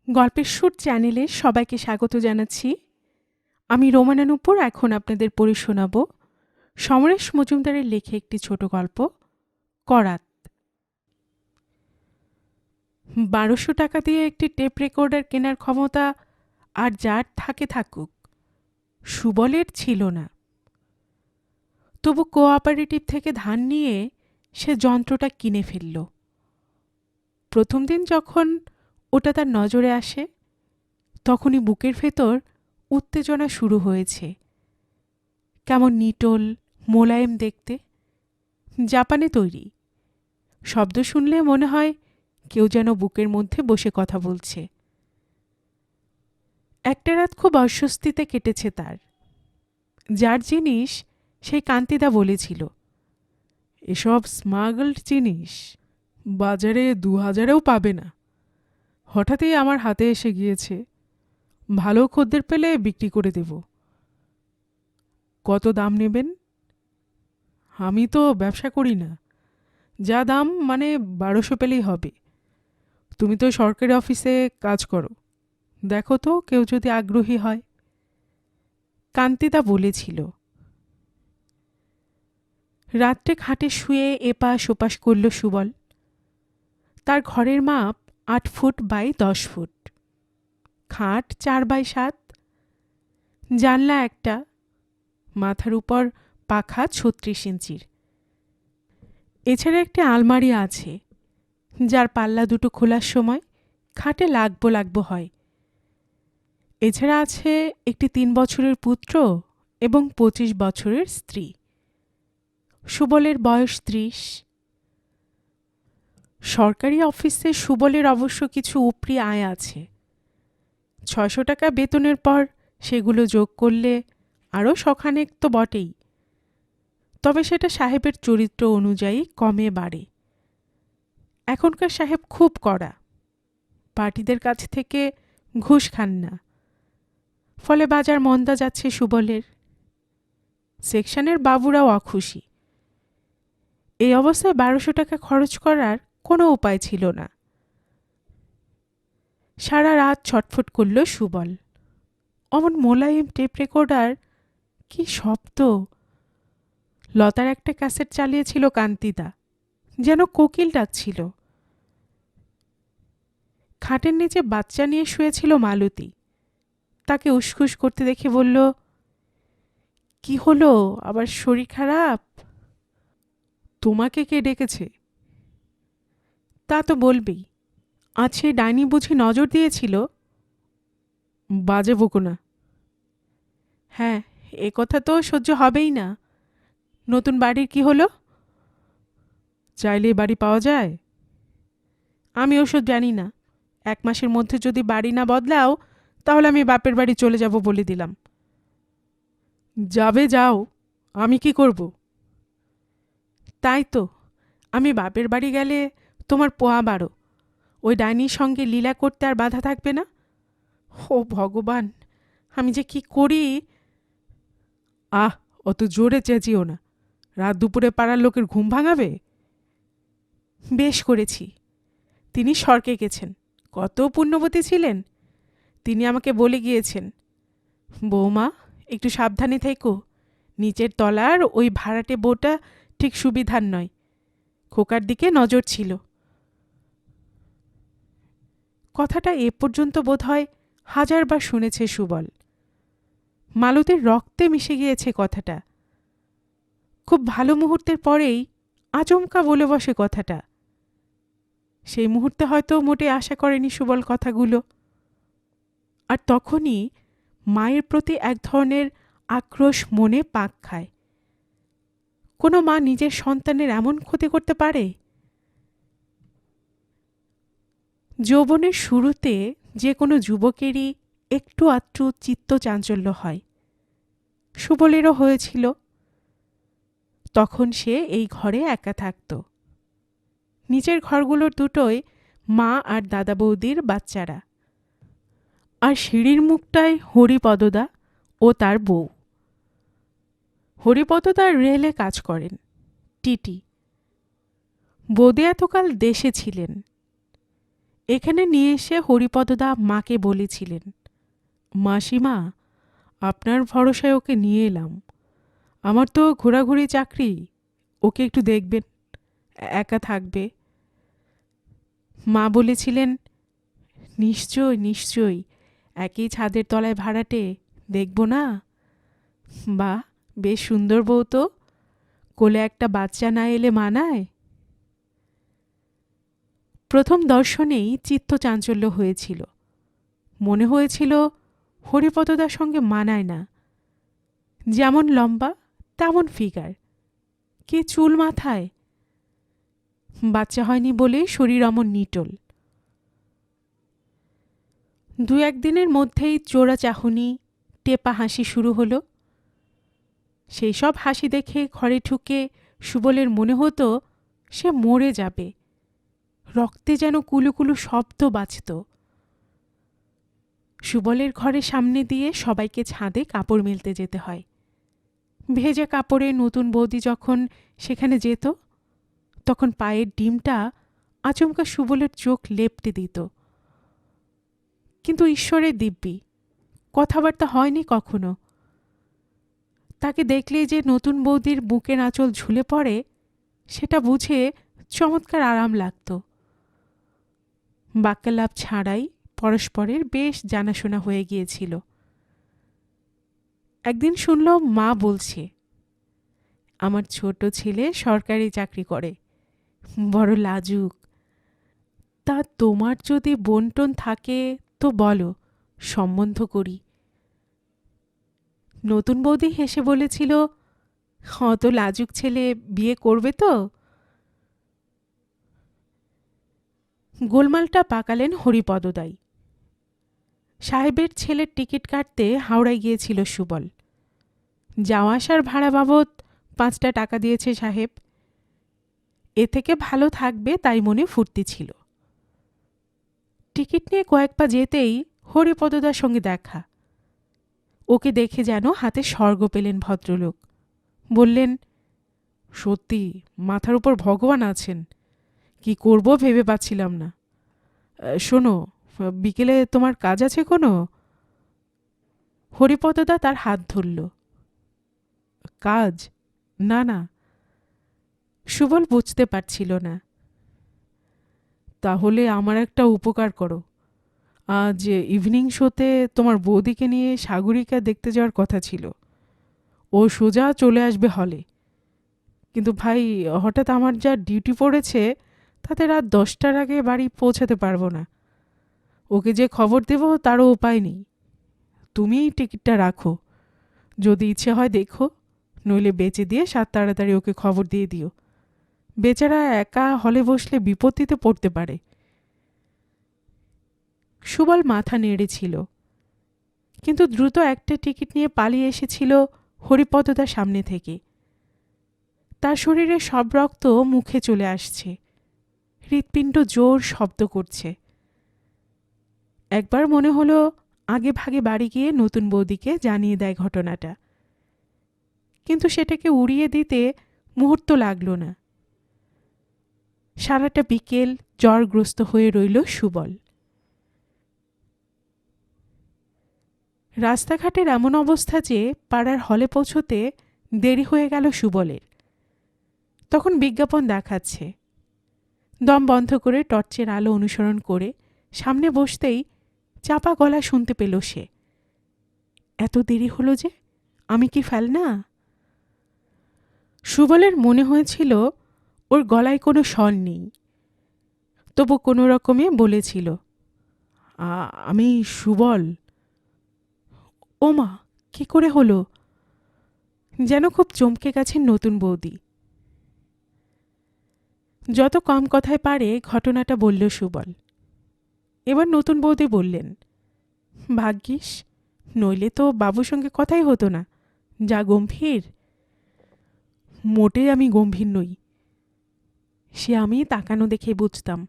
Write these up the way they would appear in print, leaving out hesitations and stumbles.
গল্পের সুর চ্যানেলে সবাইকে স্বাগত জানাচ্ছি। আমি রোমানা নূপুর এখন আপনাদের পড়ে শোনাব সমরেশ মজুমদারের লেখা একটি ছোট গল্প, করাত। ১২০০ টাকা দিয়ে একটি টেপ রেকর্ডার কেনার ক্ষমতা আর যার থাকে থাকুক, সুবলের ছিল না। তবু কোঅপারেটিভ থেকে ধার নিয়ে সে যন্ত্রটা কিনে ফেলল। প্রথম দিন যখন ওটা তার নজরে আসে, তখনই বুকের ভেতর উত্তেজনা শুরু হয়েছে। কেমন নিটোল, মোলায়েম দেখতে, জাপানে তৈরি। শব্দ শুনলে মনে হয় কেউ যেন বুকের মধ্যে বসে কথা বলছে। একটা রাত খুব অস্বস্তিতে কেটেছে তার। যার জিনিস সেই কান্তিদা বলেছিল, এসব স্মাগলড জিনিস বাজারে ২০০০-এও পাবে না। হঠাৎই আমার হাতে এসে গিয়েছে, ভালো খদ্দের পেলে বিক্রি করে দেব। কত দাম নেবেন? আমি তো ব্যবসা করি না, যা দাম মানে ১২০০ পেলেই হবে। তুমি তো সরকারি অফিসে কাজ করো, দেখো তো কেউ যদি আগ্রহী হয়। কান্তিদা বলেছিল। রাত্রে খাটে শুয়ে এপাশ ওপাশ করল সুবল। তার ঘরের মাপ ৮ ফুট বাই ১০ ফুট, খাট ৪ বাই ৭, জানলা একটা, মাথার উপর পাখা ৩৬ ইঞ্চির। এছাড়া একটি আলমারি আছে, যার পাল্লা দুটো খোলার সময় খাটে লাগবো হয়। এছাড়া আছে একটি ৩ বছরের পুত্র এবং ২৫ বছরের স্ত্রী। সুবলের বয়স ৩০। সরকারি অফিসে সুবলের অবশ্য কিছু উপরি আয় আছে। ৬০০ টাকা বেতনের পর সেগুলো যোগ করলে আরও শখানেক তো বটেই। তবে সেটা সাহেবের চরিত্র অনুযায়ী কমে বাড়ে। এখনকার সাহেব খুব কড়া, পার্টিদের কাছ থেকে ঘুষ খান না। ফলে বাজার মন্দা যাচ্ছে সুবলের। সেকশনের বাবুরাও অখুশি। এই অবস্থায় ১২০০ টাকা খরচ করার কোনো উপায় ছিল না। সারা রাত ছটফট করল সুবল। অমন মোলায়েম টেপ রেকর্ডার, কি শব্দ! লতার একটা ক্যাসেট চালিয়েছিল কান্তিদা, যেন কোকিল ডাকছিল। খাটের নিচে বাচ্চা নিয়ে শুয়েছিল মালতী। তাকে উসখুস করতে দেখে বলল, কি হলো, আবার শরীর খারাপ? তোমাকে কে ডেকেছে? তা তো বলবেই, আছে ডাইনি বুঝি নজর দিয়েছিল? বাজে বকো না। হ্যাঁ, এ কথা তো সহ্য হবেই না। নতুন বাড়ির কি হলো? চাইলে বাড়ি পাওয়া যায়? আমি ওসব জানি না। ১ মাসের মধ্যে যদি বাড়ি না বদলাও, তাহলে আমি বাপের বাড়ি চলে যাব বলে দিলাম। যাবে যাও, আমি কি করব? তাই তো, আমি বাপের বাড়ি গেলে তোমার পোয়া বাড়ো, ওই ডাইনির সঙ্গে লীলা করতে আর বাধা থাকবে না। ও ভগবান, আমি যে কি করি! আহ, অত জোরে চেঁচিও না, রাত দুপুরে পাড়ার লোকের ঘুম ভাঙাবে। বেশ করেছি। তিনি স্বর্গে গেছেন, কত পুণ্যবতী ছিলেন। তিনি আমাকে বলে গিয়েছেন, বৌমা একটু সাবধানে থেকো, নিচের তলার ওই ভাড়াটে বউটা ঠিক সুবিধার নয়। খোকার দিকে নজর ছিল। কথাটা এ পর্যন্ত বোধহয় ১০০০ বার শুনেছে সুবল। মালতীর রক্তে মিশে গিয়েছে কথাটা। খুব ভালো মুহূর্তের পরেই আচমকা বলে বসে কথাটা। সেই মুহূর্তে হয়তো মোটে আশা করেনি সুবল কথাগুলো। আর তখনই মায়ের প্রতি এক ধরনের আক্রোশ মনে পাক খায়। কোনো মা নিজের সন্তানের এমন ক্ষতি করতে পারে? যৌবনের শুরুতে যে কোনো যুবকেরই একটু আধটু চিত্ত চাঞ্চল্য হয়। সুবলেরও হয়েছিল। তখন সে এই ঘরে একা থাকত। নিচের ঘরগুলোর দুটোই মা আর দাদা বৌদির বাচ্চারা, আর সিঁড়ির মুখটায় হরিপদদা ও তার বউ। হরিপদদা রেলে কাজ করেন, টিটি। বৌদি এতকাল দেশে ছিলেন। এখানে নিয়ে এসে হরিপদদা মাকে বলেছিলেন, মাসিমা, আপনার ভরসায় ওকে নিয়ে এলাম। আমার তো ঘোরাঘুরি চাকরি, ওকে একটু দেখবেন, একা থাকবে। মা বলেছিলেন, নিশ্চয় নিশ্চয়ই, একই ছাদের তলায় ভাড়াটে, দেখব না? বা, বেশ সুন্দর বউ তো, কোলে একটা বাচ্চা না এলে মানায়? প্রথম দর্শনেই চিত্তচাঞ্চল্য হয়েছিল। মনে হয়েছিল হরিপদদার সঙ্গে মানায় না। যেমন লম্বা তেমন ফিগার, কি চুল মাথায়! বাচ্চা হয়নি বলে শরীর অমন নিটোল। দু একদিনের মধ্যেই চোরা চাহনি, টেপা হাসি শুরু হলো। সেই সব হাসি দেখে ঘরে ঢুকে সুবলের মনে হতো সে মরে যাবে। রক্তে যেন কুলুকুলু শব্দ বাজত। সুবলের ঘরের সামনে দিয়ে সবাইকে ছাদে কাপড় মেলতে যেতে হয়। ভেজা কাপড়ে নতুন বৌদি যখন সেখানে যেত, তখন পায়ের ডিমটা আচমকা সুবলের চোখ লেপটে দিত। কিন্তু ঈশ্বরের দিব্যি, কথাবার্তা হয়নি কখনো। তাকে দেখলেই যে নতুন বৌদির বুকের আঁচল ঝুলে পড়ে, সেটা বুঝে চমৎকার আরাম লাগত। বাক্যালাপ ছাড়াই পরস্পরের বেশ জানাশোনা হয়ে গিয়েছিল। একদিন শুনল মা বলছে, আমার ছোট ছেলে সরকারি চাকরি করে, বড় লাজুক। তা তোমার যদি বোনটোন থাকে তো বলো, সম্বন্ধ করি। নতুন বৌদি হেসে বলেছিল, অত লাজুক ছেলে বিয়ে করবে তো? গোলমালটা পাকালেন হরিপদদাই। সাহেবের ছেলের টিকিট কাটতে হাওড়ায় গিয়েছিল সুবল। যাওয়া আসার ভাড়া বাবদ 5টা টাকা দিয়েছে সাহেব। এ থেকে ভালো থাকবে তাই মনে ফুর্তি ছিল। টিকিট নিয়ে কয়েক পা যেতেই হরিপদদার সঙ্গে দেখা। ওকে দেখে যেন হাতে স্বর্গ পেলেন ভদ্রলোক। বললেন, সত্যি মাথার উপর ভগবান আছেন, কি করব ভেবে পাচ্ছিলাম না। শোনো, বিকেলে তোমার কাজ আছে কোনো? হরিপদদা তার হাত ধরল। কাজ? না না। সুবল বুঝতে পারছিল না। তাহলে আমার একটা উপকার করো। আজ ইভিনিং শোতে তোমার বৌদিকে নিয়ে সাগরিকা দেখতে যাওয়ার কথা ছিল। ও সোজা চলে আসবে হলে। কিন্তু ভাই, হঠাৎ আমার যা ডিউটি পড়েছে, তাতে রাত 10টার আগে বাড়ি পৌঁছাতে পারবো না। ওকে যে খবর দেব তারও উপায় নেই। তুমিই টিকিটটা রাখো, যদি ইচ্ছে হয় দেখো, নইলে বেচে দিয়ে তাড়াতাড়ি ওকে খবর দিয়ে দিও। বেচারা একা হলে বসলে বিপত্তিতে পড়তে পারে। সুবল মাথা নেড়েছিল, কিন্তু দ্রুত একটা টিকিট নিয়ে পালিয়ে এসেছিল হরিপদদার সামনে থেকে। তার শরীরে সব রক্ত মুখে চলে আসছে, হৃৎপিণ্ড জোর শব্দ করছে। একবার মনে হলো আগে ভাগে বাড়ি গিয়ে নতুন বৌদিকে জানিয়ে দেয় ঘটনাটা, কিন্তু সেটাকে উড়িয়ে দিতে মুহূর্ত লাগল না। সারাটা বিকেল জ্বরগ্রস্ত হয়ে রইল সুবল। রাস্তাঘাটের এমন অবস্থা যে পাড়ার হলে পৌঁছতে দেরি হয়ে গেল সুবলের। তখন বিজ্ঞাপন দেখাচ্ছে। দম বন্ধ করে টর্চের আলো অনুসরণ করে সামনে বসতেই চাপা গলা শুনতে পেল সে। এত দেরি হলো যে, আমি কি ফেল না? সুবলের মনে হয়েছিল ওর গলায় কোনো স্বর নেই, তবু কোনো রকমে বলেছিল, আমি সুবল। ওমা, কি করে হলো? যেন খুব চমকে গেছেন নতুন বৌদি। যত কম কথায় পারে ঘটনাটা বলল সুবল। এবার নতুন বৌদি বললেন, ভাগ্যিস, নইলে তো বাবুর সঙ্গে কথাই হতো না, যা গম্ভীর। মোটেই আমি গম্ভীর নই, সে আমি তাকানো দেখে বুঝতাম।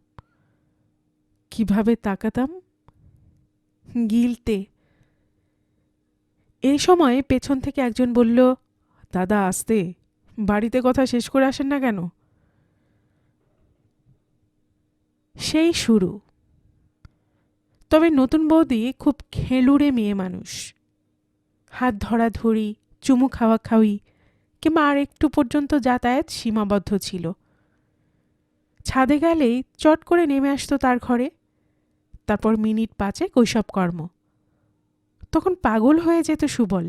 কিভাবে তাকাতাম? গিলতে। এই সময় পেছন থেকে একজন বলল, দাদা আসতে, বাড়িতে কথা শেষ করে আসেন না কেন? সেই শুরু। তবে নতুন বৌদি খুব খেলুড়ে মেয়ে মানুষ। হাত ধরাধরি, চুমু খাওয়াখাওয়ি কিংবা আর একটু পর্যন্ত যাতায়াত সীমাবদ্ধ ছিল। ছাদে গেলেই চট করে নেমে আসতো তার ঘরে, তারপর মিনিট 5 কৈশব কর্ম। তখন পাগল হয়ে যেত সুবল,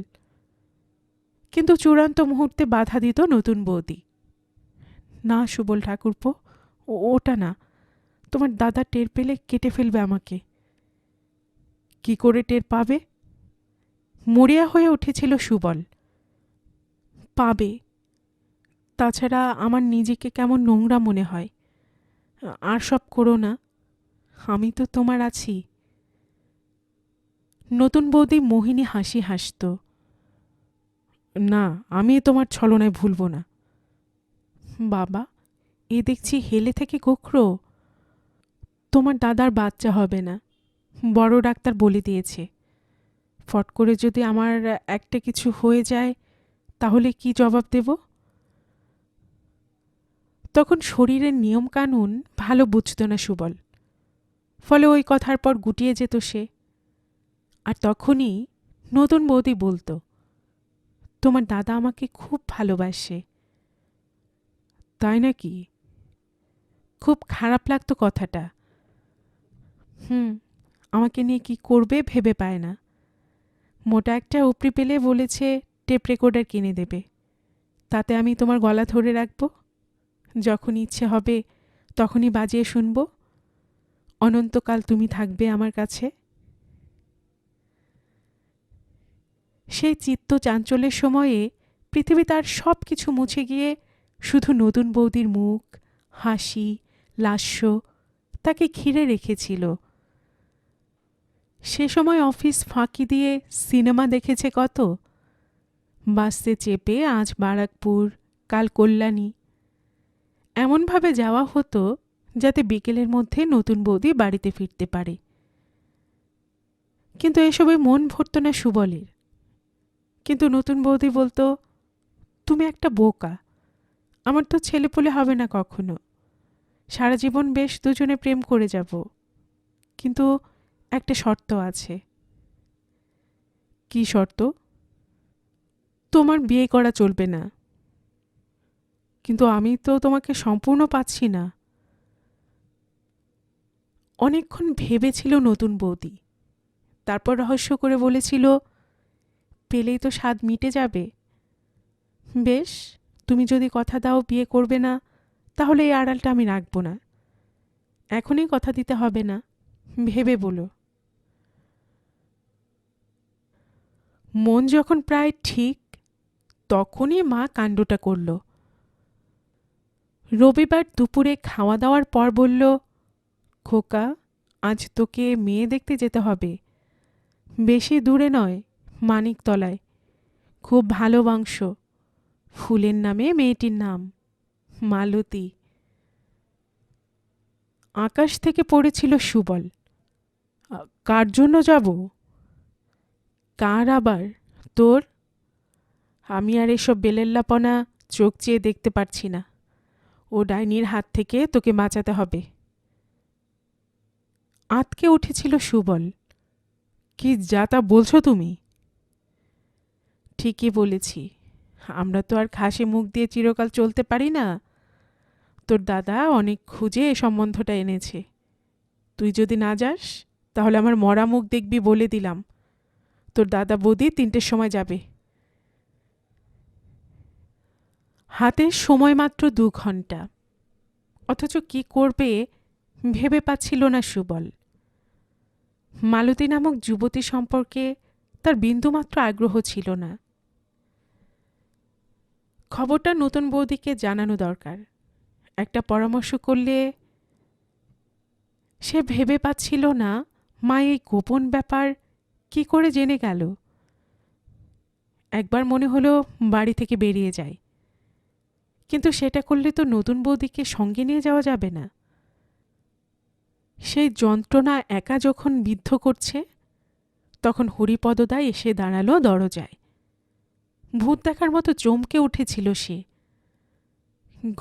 কিন্তু চূড়ান্ত মুহূর্তে বাধা দিত নতুন বৌদি। না সুবল ঠাকুরপো, ওটা না, তোমার দাদা টের পেলে কেটে ফেলবে আমাকে। কি করে টের পাবে? মরিয়া হয়ে উঠেছিল সুবল। পাবে। তাছাড়া আমার নিজেকে কেমন নোংরা মনে হয়। আর সব করো না, আমি তো তোমার আছি। নতুন বৌদি মোহিনী হাসি হাসত। না, আমি তোমার ছলনায় ভুলব না। বাবা, এ দেখছি হেলে থেকে গোখরো। তোমার দাদার বাচ্চা হবে না, বড় ডাক্তার বলে দিয়েছে। ফট করে যদি আমার একটা কিছু হয়ে যায়, তাহলে কি জবাব দেব? তখন শরীরের নিয়মকানুন ভালো বুঝত না সুবল, ফলে ওই কথার পর গুটিয়ে যেত সে। আর তখনই নতুন বৌদি বলতো, তোমার দাদা আমাকে খুব ভালোবাসে। তাই নাকি? খুব খারাপ লাগতো কথাটা। আমাকে নিয়ে কি করবে ভেবে পায় না। মোটা একটা উপরি পেলে বলেছে টেপ রেকর্ডার কিনে দেবে, তাতে আমি তোমার গলা ধরে রাখব, যখন ইচ্ছে হবে তখনই বাজিয়ে শুনব, অনন্তকাল তুমি থাকবে আমার কাছে। সেই চিত্ত চাঞ্চল্যের সময়ে পৃথিবী তার সব কিছু মুছে গিয়ে শুধু নতুন বৌদির মুখ, হাসি, লাস্য তাকে ঘিরে রেখেছিল। সে সময় অফিস ফাঁকি দিয়ে সিনেমা দেখেছে কত। বাসে চেপে আজ বারাকপুর, কাল কল্যাণী, এমনভাবে যাওয়া হতো যাতে বিকেলের মধ্যে নতুন বৌদি বাড়িতে ফিরতে পারে। কিন্তু এসবে মন ভরত না সুবলের। কিন্তু নতুন বৌদি বলতো, তুমি একটা বোকা, আমার তো ছেলেপুলে হবে না কখনো, সারা জীবন বেশ দুজনে প্রেম করে যাব, কিন্তু একটা শর্ত আছে। কি শর্ত? তোমার বিয়ে করা চলবে না। কিন্তু আমি তো তোমাকে সম্পূর্ণ পাচ্ছি না। অনেকক্ষণ ভেবেছিল নতুন বৌদি, তারপর রহস্য করে বলেছিল, পেলেই তো স্বাদ মিটে যাবে। বেশ, তুমি যদি কথা দাও বিয়ে করবে না, তাহলে এই আড়ালটা আমি রাখব না। এখনই কথা দিতে হবে না, ভেবে বলো। মন যখন প্রায় ঠিক, তখনই মা কাণ্ডটা করল। রবিবার দুপুরে খাওয়া দাওয়ার পর বলল, খোকা, আজ তোকে মেয়ে দেখতে যেতে হবে। বেশি দূরে নয়, মানিকতলায়। খুব ভালো বংশ। ফুলের নামে মেয়েটির নাম, মালতী। আকাশ থেকে পড়েছিল সুবল। কার জন্য যাব? কার আবার? তোর? আমি আর এসব বেলেল্লাপনা চোখ চেয়ে দেখতে পারছি না। ও ডাইনির হাত থেকে তোকে বাঁচাতে হবে। আঁতকে উঠেছিল সুবল। কি যা তা বলছো তুমি? ঠিকই বলেছি, আমরা তো আর ঘাসে মুখ দিয়ে চিরকাল চলতে পারি না। তোর দাদা অনেক খুঁজে এ সম্বন্ধটা এনেছে। তুই যদি না যাস, তাহলে আমার মরা মুখ দেখবি বলে দিলাম। তোর দাদা বৌদি 3টের সময় যাবে। হাতে সময় মাত্র 2 ঘন্টা, অথচ কি করবে ভেবে পাচ্ছিল না সুবল। মালতী নামক যুবতী সম্পর্কে তার বিন্দুমাত্র আগ্রহ ছিল না। খবরটা নতুন বৌদিকে জানানো দরকার। একটা পরামর্শ করলে। সে ভেবে পাচ্ছিল না মা এই গোপন ব্যাপার কি করে জেনে গেল। একবার মনে হলো বাড়ি থেকে বেরিয়ে যায়, কিন্তু সেটা করলে তো নতুন বৌদিকে সঙ্গে নিয়ে যাওয়া যাবে না। সেই যন্ত্রণা একা যখন বিদ্ধ করছে, তখন হরিপদদা এসে দাঁড়ালো দরজায়। ভূত দেখার মতো চমকে উঠেছিল সে।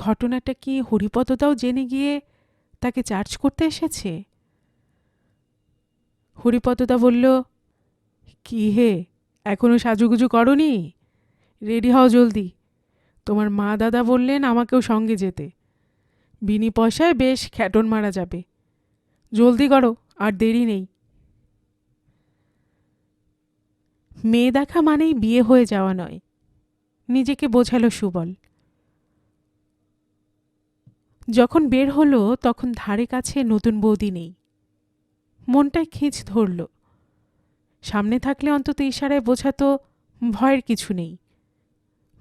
ঘটনাটা কি হরিপদদাও জেনে গিয়ে তাকে চার্জ করতে এসেছে? হরিপদদা বলল, কি হে, এখনো সাজুগুজু করনি? রেডি হও জলদি। তোমার মা দাদা বললেন আমাকেও সঙ্গে যেতে। বিনি পয়সায় বেশ খ্যাটন মারা যাবে। জলদি করো, আর দেরি নেই। মেয়ে দেখা মানেই বিয়ে হয়ে যাওয়া নয়, নিজেকে বোঝালো সুবল। যখন বের হলো তখন ধারে কাছে নতুন বৌদি নেই। মনটায় খিঁচ ধরল। সামনে থাকলে অন্তত ইশারায় বোঝাতো ভয়ের কিছু নেই,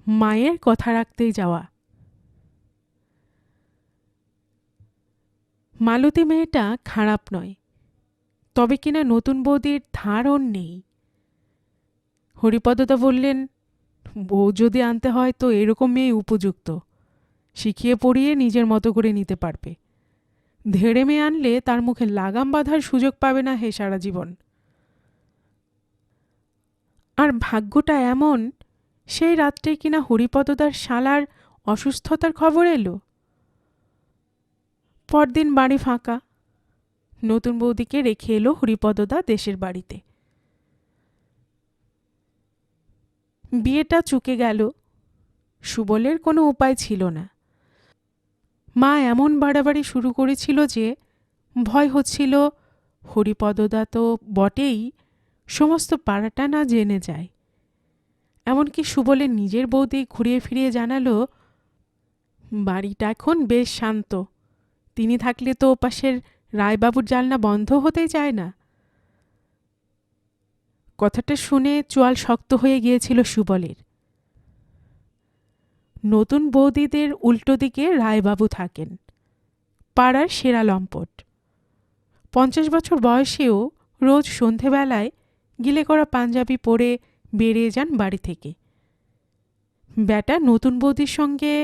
মায়ের কথা রাখতেই যাওয়া। মালতী মেয়েটা খারাপ নয়, তবে কিনা নতুন বৌদির ধার ওর নেই। হরিপদদা বললেন, বউ যদি আনতে হয় তো এরকম মেয়ে উপযুক্ত, শিখিয়ে পড়িয়ে নিজের মতো করে নিতে পারবে। ধেড়ে মেয়ে আনলে তার মুখে লাগাম বাঁধার সুযোগ পাবে না হে সারা জীবন। আর ভাগ্যটা এমন, সেই রাত্রে কিনা হরিপদদার শালার অসুস্থতার খবর এলো। পরদিন বাড়ি ফাঁকা। নতুন বৌদিকে রেখে এলো হরিপদদা দেশের বাড়িতে। বিয়েটা চুকে গেল। সুবলের কোনো উপায় ছিল না। মা এমন বাড়াবাড়ি শুরু করেছিল যে ভয় হচ্ছিল হরিপদদা তো বটেই, সমস্ত পাড়াটা না জেনে যায়। এমনকি সুবলের নিজের বৌদি ঘুরিয়ে ফিরিয়ে জানালো, বাড়িটা এখন বেশ শান্ত, তিনি থাকলে তো ওপাশের রায়বাবুর জানলা বন্ধ হতেই চায় না। কথাটা শুনে চোয়াল শক্ত হয়ে গিয়েছিল সুবলের। নতুন বৌদিদের উল্টো দিকে রায়বাবু থাকেন, পাড়ার সেরা লম্পট। 50 বছর বয়সেও রোজ সন্ধেবেলায় গিলে করা পাঞ্জাবি পরে বেরিয়ে যান বাড়ি থেকে। ব্যাটা নতুন বৌদির সঙ্গে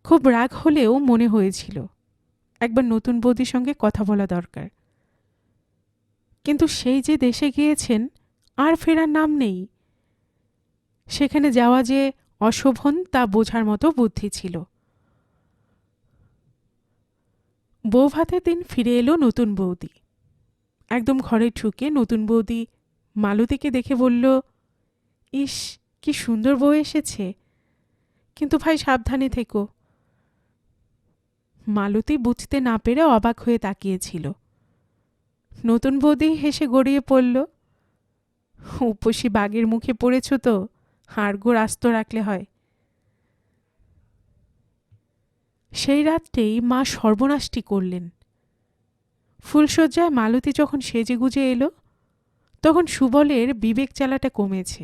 খুব রাগ হলেও মনে হয়েছিল একবার নতুন বৌদির সঙ্গে কথা বলা দরকার। কিন্তু সেই যে দেশে গিয়েছেন আর ফেরার নাম নেই। সেখানে যাওয়া যে অশোভন তা বোঝার মতো বুদ্ধি ছিল। বউ ভাতের দিন ফিরে এলো নতুন বৌদি। একদম ঘরে ঢুকে নতুন বৌদি মালতীকে দেখে বলল, ইস, কি সুন্দর বউ এসেছে, কিন্তু ভাই সাবধানে থেকো। মালতী বুঝতে না পেরে অবাক হয়ে তাকিয়েছিল। নতুন বৌদি হেসে গড়িয়ে পড়ল, উপসী বাঘের মুখে পড়েছ তো, হাড়গোড় আস্ত রাখলে হয়। সেই রাত্রেই মা সর্বনাশটি করলেন। ফুলশয্যায় মালতী যখন সেজেগুজে এলো তখন সুবলের বিবেক জ্বালাটা কমেছে।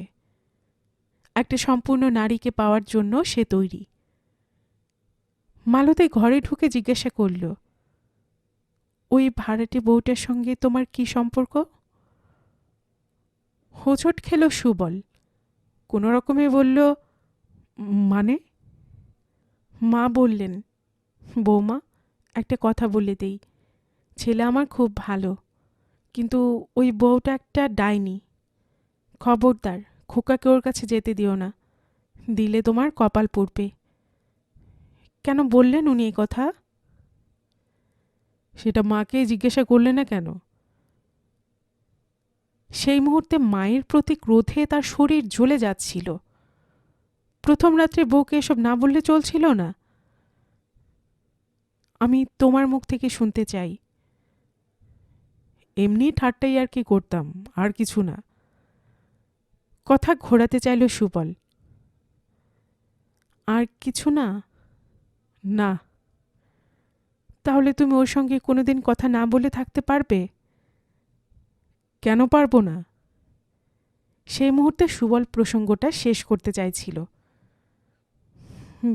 একটা সম্পূর্ণ নারীকে পাওয়ার জন্য সে তৈরি। মালতী ঘরে ঢুকে জিজ্ঞাসা করল, ওই ভাড়াটে বউটার সঙ্গে তোমার কি সম্পর্ক? হোঁচট খেল সুবল। কোনো রকমে বলল, মানে? মা বললেন, বৌমা, একটা কথা বলে দেই, ছেলে আমার খুব ভালো, কিন্তু ওই বউটা একটা ডাইনি। খবরদার খোকাকে ওর কাছে যেতে দিও না, দিলে তোমার কপাল পুড়বে। কেন বললেন উনি এই কথা? সেটা মাকে জিজ্ঞাসা করলে না কেন? সেই মুহূর্তে মায়ের প্রতি ক্রোধে তার শরীর জ্বলে যাচ্ছিল। প্রথম রাত্রে বউকে এসব না বললে চলছিল না। আমি তোমার মুখ থেকে শুনতে চাই। এমনি ঠাট্টাই আর কি করতাম, আর কিছু না। কথা ঘোরাতে চাইল সুবল। আর কিছু না? না। তাহলে তুমি ওর সঙ্গে কোনোদিন কথা না বলে থাকতে পারবে? কেন পারবো না? সেই মুহূর্তে সুবল প্রসঙ্গটা শেষ করতে চাইছিল।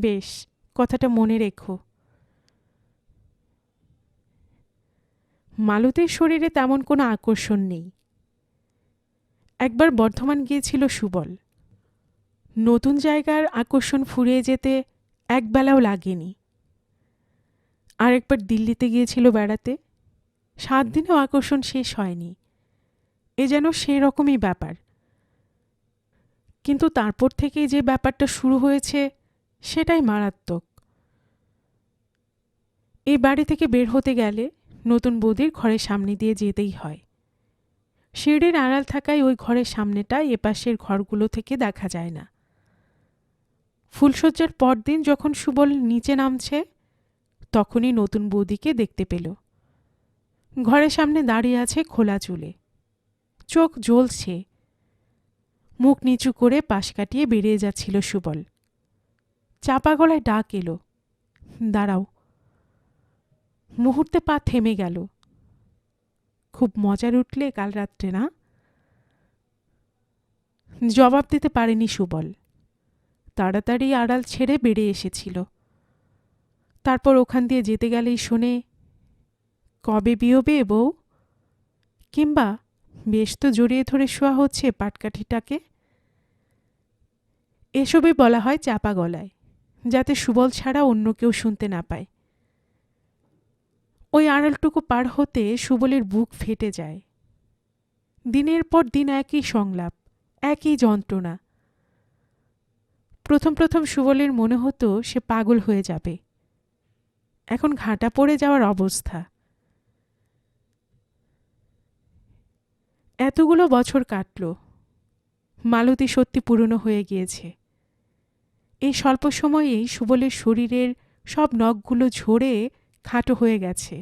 বেশ, কথাটা মনে রেখো। মালতীর শরীরে তেমন কোনো আকর্ষণ নেই। একবার বর্ধমান গিয়েছিল সুবল। নতুন জায়গার আকর্ষণ ফুরিয়ে যেতে একবেলাও লাগেনি। আর একবার দিল্লিতে গিয়েছিল বেড়াতে, 7 দিনেও আকর্ষণ শেষ হয়নি। এ যেন সেরকমই ব্যাপার। কিন্তু তারপর থেকে যে ব্যাপারটা শুরু হয়েছে সেটাই মারাত্মক। এই বাড়ি থেকে বের হতে গেলে নতুন বৌদির ঘরের সামনে দিয়ে যেতেই হয়। সিঁড়ির আড়াল থাকায় ওই ঘরের সামনেটা এপাশের ঘরগুলো থেকে দেখা যায় না। ফুলশয্যার পরদিন যখন সুবল নিচে নামছে, তখনই নতুন বৌদিকে দেখতে পেল। ঘরের সামনে দাঁড়িয়ে আছে খোলা চুলে, চোখ জ্বলছে, মুখ নিচু করে পাশ কাটিয়ে বেরিয়ে যাচ্ছিল সুবল। চাপা গলায় ডাক এলো, দাঁড়াও। মুহূর্তে পা থেমে গেল। খুব মজার উঠলে কাল রাত্রে, না? জবাব দিতে পারেনি সুবল। তাড়াতাড়ি আড়াল ছেড়ে বেরিয়ে এসেছিল। তারপর ওখান দিয়ে যেতে গেলেই শোনে, কবে বিয়োবে বউ? কিংবা বেশ তো জড়িয়ে ধরে শোয়া হচ্ছে পাটকাঠিটাকে। এসবই বলা হয় চাপা গলায়, যাতে সুবল ছাড়া অন্য কেউ শুনতে না পায়। ওই আড়ালটুকু পার হতে সুবলের বুক ফেটে যায়। দিনের পর দিন একই সংলাপ, একই যন্ত্রণা। প্রথম প্রথম সুবলের মনে হতো সে পাগল হয়ে যাবে। এখন ঘাঁটা পড়ে যাওয়ার অবস্থা। এতগুলো বছর কাটল, মালতী সত্যি পুরনো হয়ে গিয়েছে। এই স্বল্প সময়েই সুবলের শরীরের সব নখগুলো ঝরে খাটো হয়ে গেছে।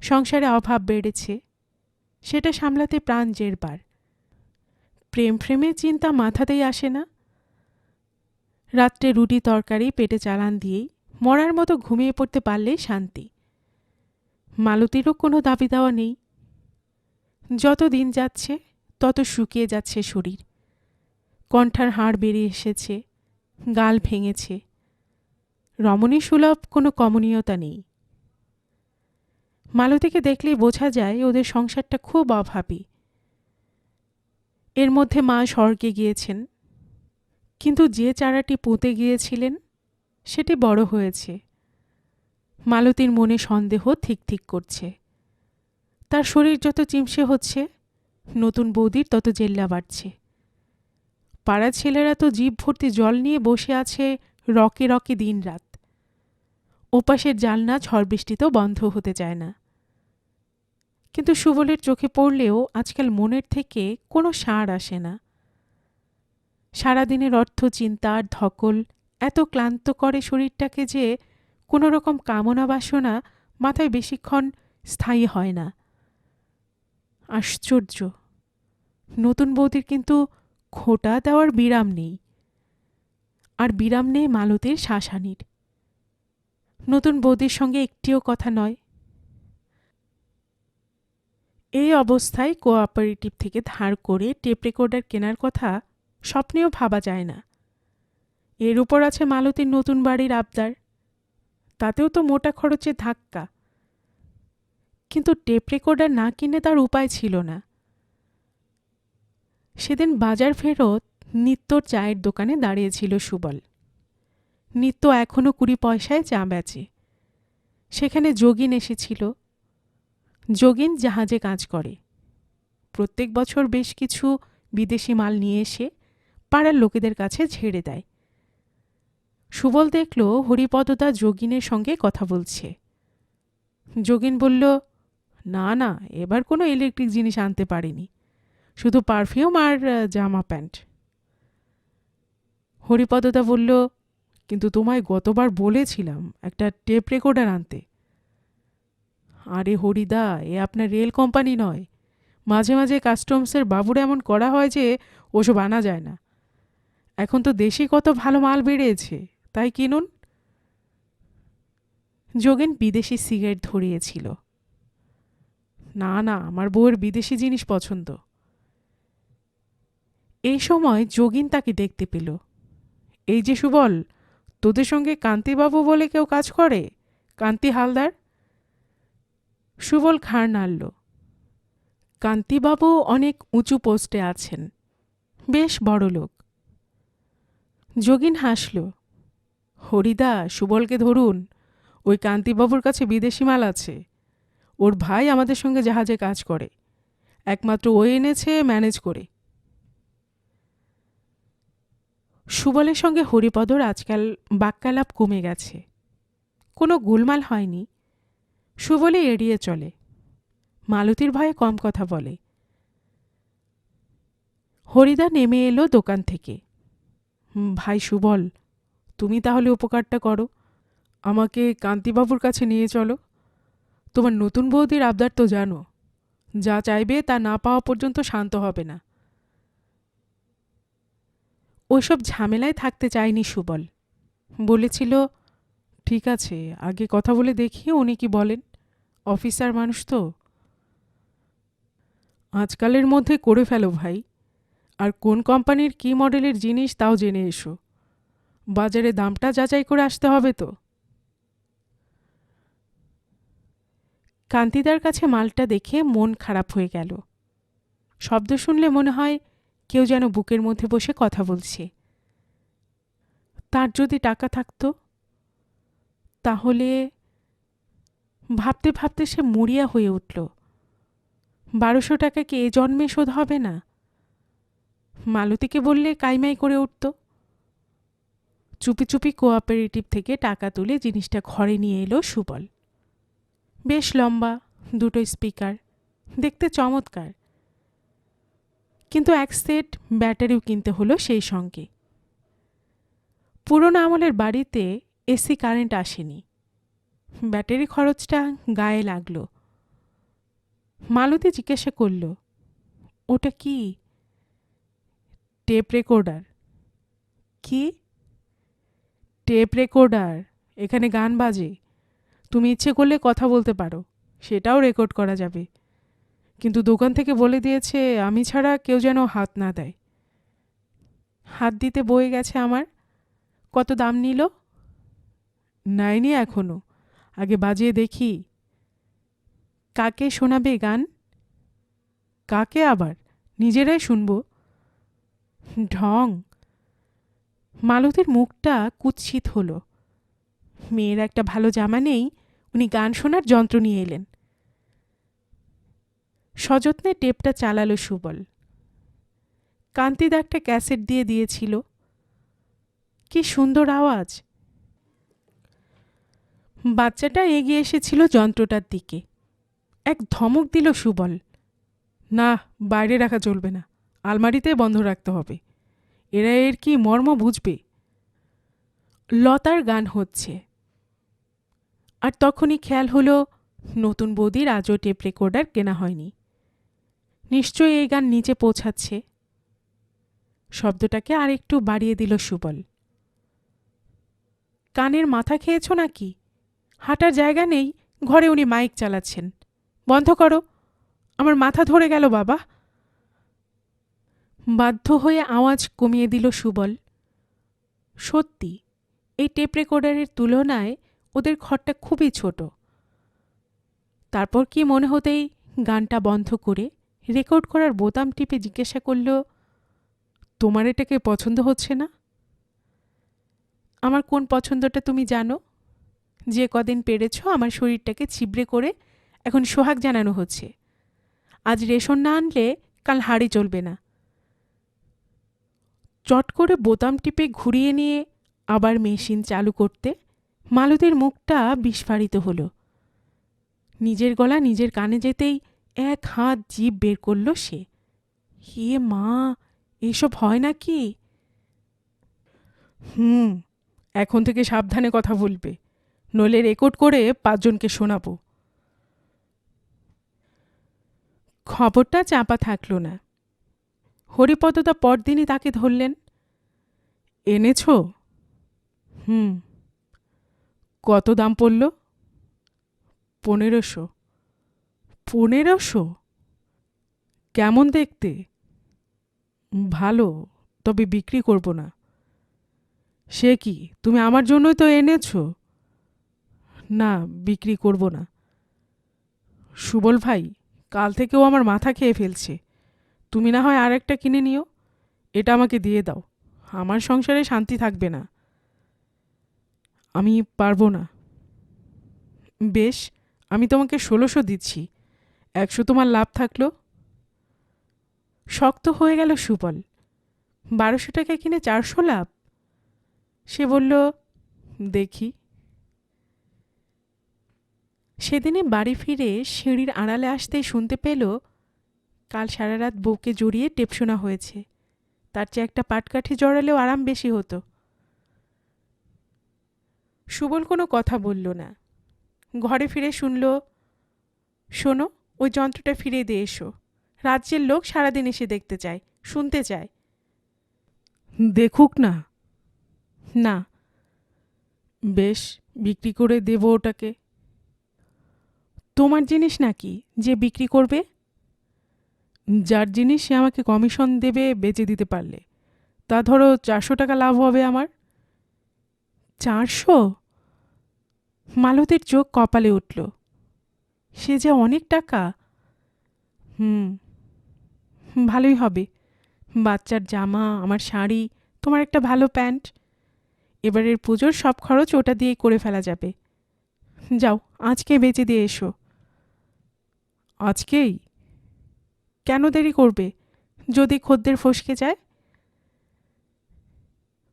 সংসারে অভাব বেড়েছে, সেটা সামলাতে প্রাণ জেরবার। প্রেমের চিন্তা মাথাতেই আসে না। রাত্রে রুটি তরকারি পেটে চালান দিয়েই মরার মতো ঘুমিয়ে পড়তে পারলেই শান্তি। মালতীরও কোনো দাবি দেওয়া নেই। যত দিন যাচ্ছে তত শুকিয়ে যাচ্ছে শরীর। কণ্ঠার হাড় বেরিয়ে এসেছে, গাল ভেঙেছে। রমণী সুলভ কোনো কমনীয়তা নেই। মালতীকে দেখলেই বোঝা যায় ওদের সংসারটা খুব অভাবী। এর মধ্যে মা স্বর্গে গিয়েছেন, কিন্তু যে চারাটি পুঁতে গিয়েছিলেন সেটি বড় হয়েছে। মালতীর মনে সন্দেহ ঠিক ঠিক করছে। তার শরীর যত চিমসে হচ্ছে, নতুন বৌদির তত জেল্লা বাড়ছে। পাড়ার ছেলেরা তো জিভ ভর্তি জল নিয়ে বসে আছে রকে রকে দিন রাত। ওপাশের জালনা ঝড় বৃষ্টিতেও বন্ধ হতে চায় না। কিন্তু সুবলের চোখে পড়লেও আজকাল মনের থেকে কোনো সাড় আসে না। সারাদিনের অর্থ চিন্তার ধকল এত ক্লান্ত করে শরীরটাকে যে কোনো রকম কামনা বাসনা মাথায় বেশিক্ষণ স্থায়ী হয় না। আশ্চর্য, নতুন বৌদির কিন্তু খোঁটা দেওয়ার বিরাম নেই। আর বিরাম নেই মালতীর শাসানির। নতুন বৌদির সঙ্গে একটিও কথা নয়। এই অবস্থায় কোঅপারেটিভ থেকে ধার করে টেপ রেকর্ডার কেনার কথা স্বপ্নেও ভাবা যায় না। এর উপর আছে মালতীর নতুন বাড়ির আবদার, তাতেও তো মোটা খরচের ধাক্কা। কিন্তু টেপ রেকর্ডার না কিনে তার উপায় ছিল না। সেদিন বাজার ফেরত নিত্যর চায়ের দোকানে দাঁড়িয়েছিল সুবল। নিত্য এখনও 20 পয়সায় চা বেচে। সেখানে যোগিন এসেছিল। যোগিন জাহাজে কাজ করে। প্রত্যেক বছর বেশ কিছু বিদেশি মাল নিয়ে এসে পাড়ার লোকেদের কাছে ঝেড়ে দেয়। সুবল দেখল হরিপদদা যোগিনের সঙ্গে কথা বলছে। যোগিন বলল, না না, এবার কোনো ইলেকট্রিক জিনিস আনতে পারিনি, শুধু পারফিউম আর জামা প্যান্ট। হরিপদদা বলল, কিন্তু তোমায় গতবার বলেছিলাম একটা টেপ রেকর্ডার আনতে। আরে হরিদা, এ আপনার রেল কোম্পানি নয়। মাঝে মাঝে কাস্টমসের বাবুর এমন করা হয় যে ওসব আনা যায় না। এখন তো দেশে কত ভালো মাল বেরিয়েছে, তাই কিনুন। যোগেন বিদেশি সিগারেট ধরিয়েছিল। না না, আমার বউয়ের বিদেশি জিনিস পছন্দ। এই সময় যোগিন তাকে দেখতে পেল। এই যে সুবল, তোদের সঙ্গে কান্তিবাবু বলে কেউ কাজ করে, কান্তি হালদার। সুবল ঘাড় নাড়ল। কান্তিবাবু অনেক উঁচু পোস্টে আছেন, বেশ বড় লোক। যোগিন হাসল। হরিদা, সুবলকে ধরুন, ওই কান্তিবাবুর কাছে বিদেশি মাল আছে। ওর ভাই আমাদের সঙ্গে জাহাজে কাজ করে, একমাত্র ও এনেছে ম্যানেজ করে। সুবলের সঙ্গে হরিপদর আজকাল বাক্যালাপ কমে গেছে। কোনো গোলমাল হয়নি। সুবলই এড়িয়ে চলে। মালতীর ভয়ে কম কথা বলে। হরিদা নেমে এলো দোকান থেকে। ভাই সুবল, তুমি তাহলে উপকারটা করো, আমাকে কান্তিবাবুর কাছে নিয়ে চলো। তোমার নতুন বৌদির আবদার তো জানো, যা চাইবে তা না পাওয়া পর্যন্ত শান্ত হবে না। ওইসব ঝামেলায় থাকতে চায়নি সুবল। বলেছিল, ঠিক আছে, আগে কথা বলে দেখি উনি কি বলেন, অফিসার মানুষ তো। আজকালের মধ্যে করে ফেলো ভাই, আর কোন কোম্পানির কী মডেলের জিনিস তাও জেনে এসো। বাজারে দামটা যাচাই করে আসতে হবে তো। কান্তিদার কাছে মালটা দেখে মন খারাপ হয়ে গেল। শব্দ শুনলে মনে হয় কেউ যেন বুকের মধ্যে বসে কথা বলছে। তার যদি টাকা থাকতো তাহলে। ভাবতে ভাবতে সে মরিয়া হয়ে উঠল। 1200 টাকা কি এ জন্মে শোধ হবে না? মালতীকে বললে কাইমাই করে উঠত। চুপি চুপি কোঅপারেটিভ থেকে টাকা তুলে জিনিসটা ঘরে নিয়ে এলো সুবল। বেশ লম্বা, দুটো স্পিকার, দেখতে চমৎকার। কিন্তু এক সেট ব্যাটারিও কিনতে হলো সেই সঙ্গে। পুরোনো আমলের বাড়িতে এসি কারেন্ট আসেনি, ব্যাটারি খরচটা গায়ে লাগলো। মালতী জিজ্ঞাসা করল, ওটা কি? Tape recorder. কি? টেপ রেকর্ডার, এখানে গান বাজে। তুমি ইচ্ছে করলে কথা বলতে পারো, সেটাও রেকর্ড করা যাবে। কিন্তু দোকান থেকে বলে দিয়েছে আমি ছাড়া কেউ যেন হাত না দেয়। হাত দিতে বয়ে গেছে আমার। কত দাম নিল? নেয়নি এখনো, আগে বাজিয়ে দেখি। কাকে শোনাবে গান? কাকে আবার, নিজেরাই শুনব। ঢং। মালতীর মুখটা কুৎসিত হলো। মেয়ের একটা ভালো জামা নেই, উনি গান শোনার যন্ত্র নিয়ে এলেন। সযত্নে টেপটা চালালো সুবল। কান্তিদা একটা ক্যাসেট দিয়ে দিয়েছিল। কি সুন্দর আওয়াজ। বাচ্চাটা এগিয়ে এসেছিল যন্ত্রটার দিকে। এক ধমক দিল সুবল। না, বাইরে রাখা চলবে না, আলমারিতে বন্ধ রাখতে হবে। এরা এর কি মর্ম বুঝবে? লতার গান হচ্ছে। আর তখনই খেয়াল হলো নতুন বৌদির আজও টেপ রেকর্ডার কেনা হয়নি। নিশ্চয়ই এই গান নিচে পৌঁছাচ্ছে। শব্দটাকে আর একটু বাড়িয়ে দিল সুবল। কানের মাথা খেয়েছ নাকি? হাঁটার জায়গা নেই, ঘরে উনি মাইক চালাচ্ছেন। বন্ধ করো, আমার মাথা ধরে গেল বাবা। বাধ্য হয়ে আওয়াজ কমিয়ে দিল সুবল। সত্যি, এই টেপ রেকর্ডারের তুলনায় ওদের ঘরটা খুবই ছোট। তারপর কি মনে হতেই গানটা বন্ধ করে রেকর্ড করার বোতাম টিপে জিজ্ঞাসা করল, তোমার এটাকে পছন্দ হচ্ছে না? আমার কোন পছন্দটা তুমি জানো? যে কদিন পেরেছ আমার শরীরটাকে ছিবড়ে করে এখন সোহাগ জানানো হচ্ছে। আজ রেশন না আনলে কাল হাড়ি চলবে না। চট করে বোতাম টিপে ঘুরিয়ে নিয়ে আবার মেশিন চালু করতে মালতীর মুখটা বিস্ফারিত হলো। নিজের গলা নিজের কানে যেতেই এক হাত জিভ বের করল সে। হে মা, এসব হয় নাকি? এখন থেকে সাবধানে কথা বলবে, নইলে রেকর্ড করে 5 জনকে শোনাবো। খবরটা চাপা থাকল না। হরিপদদা পরদিনই তাকে ধরলেন। এনেছ? কত দাম পড়ল? 1500। 1500? কেমন দেখতে? ভালো, তবে বিক্রি করব না। সে কি, তুমি আমার জন্যই তো এনেছ? না, বিক্রি করব না। সুবল ভাই, কাল থেকেও আমার মাথা খেয়ে ফেলছে। তুমি না হয় আর একটা কিনে নিও, এটা আমাকে দিয়ে দাও। আমার সংসারে শান্তি থাকবে না। আমি পারবো না। বেশ, আমি তোমাকে 1600 দিচ্ছি, 100 তোমার লাভ থাকলো। শক্ত হয়ে গেল সুবল। 1200 টাকা কিনে 400 লাভ। সে বলল, দেখি। সেদিনে বাড়ি ফিরে সিঁড়ির আড়ালে আসতেই শুনতে পেল কাল সারা রাত বউকে জড়িয়ে টেপসোনা হয়েছে, তার চেয়ে একটা পাটকাঠি জড়ালেও আরাম বেশি হতো। সুবল কোনো কথা বলল না। ঘরে ফিরে শুনল, শোনো, ওই যন্ত্রটা ফিরে দিয়ে এসো। রাজ্যের লোক সারাদিন এসে দেখতে চায়, শুনতে চায়। দেখুক না। না। বেশ, বিক্রি করে দেব ওটাকে। তোমার জিনিস নাকি যে বিক্রি করবে? যার জিনিস সে আমাকে কমিশন দেবে বেচে দিতে পারলে। তা ধরো 400 টাকা লাভ হবে আমার। 400? মালতীর চোখ কপালে উঠল। সে যে অনেক টাকা। ভালোই হবে। বাচ্চার জামা, আমার শাড়ি, তোমার একটা ভালো প্যান্ট। এবারের পুজোর সব খরচ ওটা দিয়েই করে ফেলা যাবে। যাও, আজকে বেচে দিয়ে এসো। আজকেই? কেন দেরি করবে? যদি খদ্দের ফসকে যায়?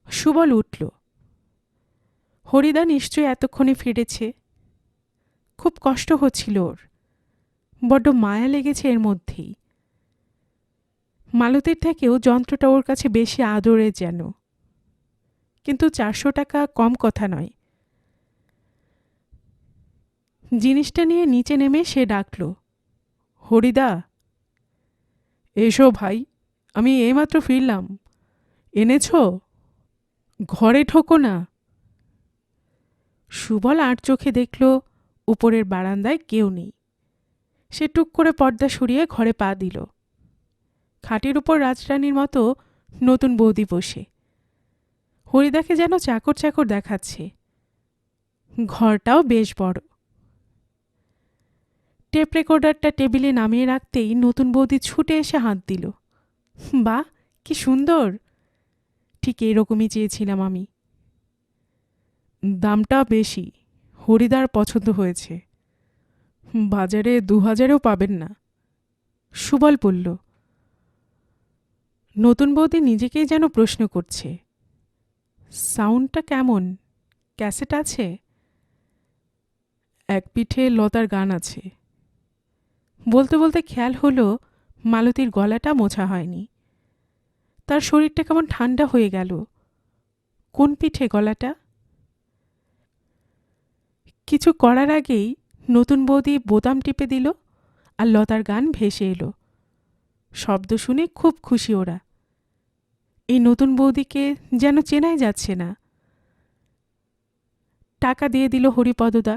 সুবল উঠল। হরিদা নিশ্চয়ই এতক্ষণে ফিরেছে। খুব কষ্ট হচ্ছিল ওর, বড্ড মায়া লেগেছে এর মধ্যেই। মালতীর থেকেও যন্ত্রটা ওর কাছে বেশি আদরে যেন। কিন্তু 400 টাকা কম কথা নয়। জিনিসটা নিয়ে নিচে নেমে সে ডাকল, হরিদা। এসো ভাই, আমি এইমাত্র ফিরলাম। এনেছ? ঘরে ঢোকো না। সুবল আর চোখে দেখল উপরের বারান্দায় কেউ নেই। সে টুক করে পর্দা সরিয়ে ঘরে পা দিল। খাটের উপর রাজরানীর মতো নতুন বৌদি বসে। হরিদাকে যেন চাকর চাকর দেখাচ্ছে। ঘরটাও বেশ বড়। টেপ রেকর্ডারটা টেবিলে নামিয়ে রাখতেই নতুন বৌদি ছুটে এসে হাত দিল। বাহ, কি সুন্দর! ঠিক এরকমই চেয়েছিলাম আমি। দামটা বেশি, হরিদার পছন্দ হয়েছে। বাজারে 2000-এও পাবেন না। সুবল বলল। নতুন বৌদি নিজেকেই যেন প্রশ্ন করছে। সাউন্ডটা কেমন? ক্যাসেট আছে? এক পিঠে লতার গান আছে। বলতে বলতে খেয়াল হলো মালতীর গলাটা মোছা হয়নি। তার শরীরটা কেমন ঠান্ডা হয়ে গেল। কোন পিঠে গলাটা? কিছু করার আগেই নতুন বৌদি বোতাম টিপে দিল আর লতার গান ভেসে এলো। শব্দ শুনে খুব খুশি ওরা। এই নতুন বৌদিকে যেন চেনাই যাচ্ছে না। টাকা দিয়ে দিল হরিপদদা।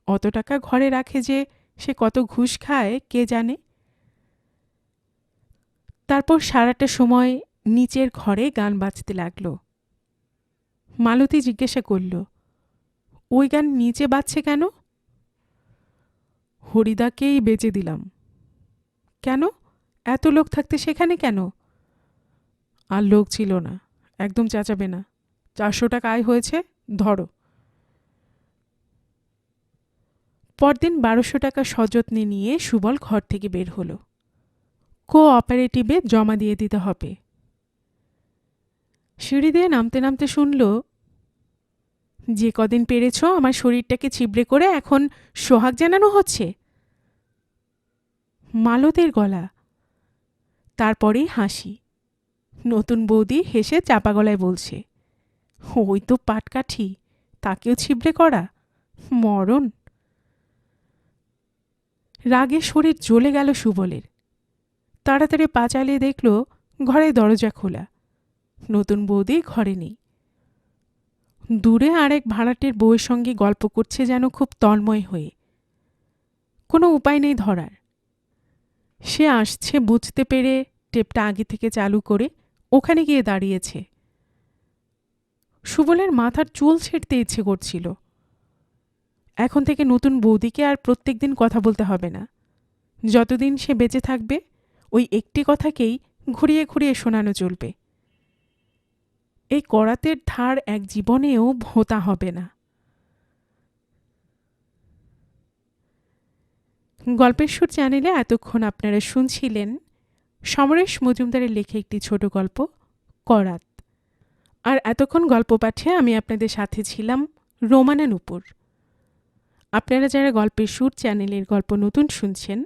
অত টাকা ঘরে রাখে যে সে কত ঘুষ খায় কে জানে। তারপর সারাটা সময় নিচের ঘরে গান বাজতে লাগল। মালতী জিজ্ঞাসা করল, ওই গান নিচে বাজছে কেন? হরিদাকেই বেচে দিলাম। কেন? এত লোক থাকতে সেখানে কেন? আর লোক ছিল না। একদম চাচাবে না। 400 টাকা আয় হয়েছে, ধরো। পরদিন 1200 টাকা সযত্নে নিয়ে সুবল ঘর থেকে বের হলো। কোঅপারেটিভে জমা দিয়ে দিতে হবে। সিঁড়ি দিয়ে নামতে নামতে শুনল, যে কদিন পেরেছ আমার শরীরটাকে ছিবড়ে করে এখন সোহাগ জানানো হচ্ছে। মালতীর গলা। তারপরেই হাসি। নতুন বৌদি হেসে চাপা গলায় বলছে, ওই তো পাটকাঠি, তাকেও ছিবড়ে করা, মরণ। রাগে শরীর জ্বলে গেল সুবলের। তাড়াতাড়ি পা চালিয়ে দেখল ঘরে দরজা খোলা। নতুন বৌদি ঘরে নেই। দূরে আরেক ভাড়াটের বউয়ের সঙ্গে গল্প করছে যেন খুব তন্ময় হয়ে। কোনো উপায় নেই ধরার। সে আসছে বুঝতে পেরে টেপটা আগে থেকে চালু করে ওখানে গিয়ে দাঁড়িয়েছে। সুবলের মাথার চুল ছিঁড়তে ইচ্ছে করছিল। এখন থেকে নতুন বৌদিকে আর প্রত্যেকদিন কথা বলতে হবে না। যতদিন সে বেঁচে থাকবে ওই একটি কথাকেই ঘুরিয়ে ঘুরিয়ে শোনানো চলবে। এই করাতের ধার এক জীবনেও ভোঁতা হবে না। গল্পের সুর চ্যানেলে এতক্ষণ আপনারা শুনছিলেন সমরেশ মজুমদারের লেখা একটি ছোট গল্প করাত। আর এতক্ষণ গল্প পাঠে আমি আপনাদের সাথে ছিলাম রোমানা নূপুর। আপনারা যারা গল্পের সুর চ্যানেলের গল্প নতুন শুনছেন,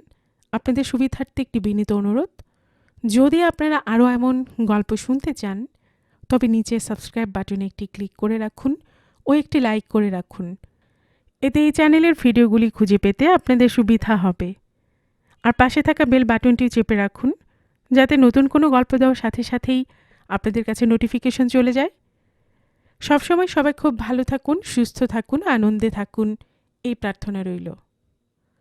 আপনাদের সুবিধার্থে একটি বিনীত অনুরোধ, যদি আপনারা আরও এমন গল্প শুনতে চান তবে নিচে সাবস্ক্রাইব বাটনে একটি ক্লিক করে রাখুন ও একটি লাইক করে রাখুন। এতে এই চ্যানেলের ভিডিওগুলি খুঁজে পেতে আপনাদের সুবিধা হবে। আর পাশে থাকা বেল বাটনটি চেপে রাখুন, যাতে নতুন কোনো গল্প দেওয়ার সাথে সাথেই আপনাদের কাছে নোটিফিকেশন চলে যায়। সবসময় সবাই খুব ভালো থাকুন, সুস্থ থাকুন, আনন্দে থাকুন, এই প্রার্থনা রইল।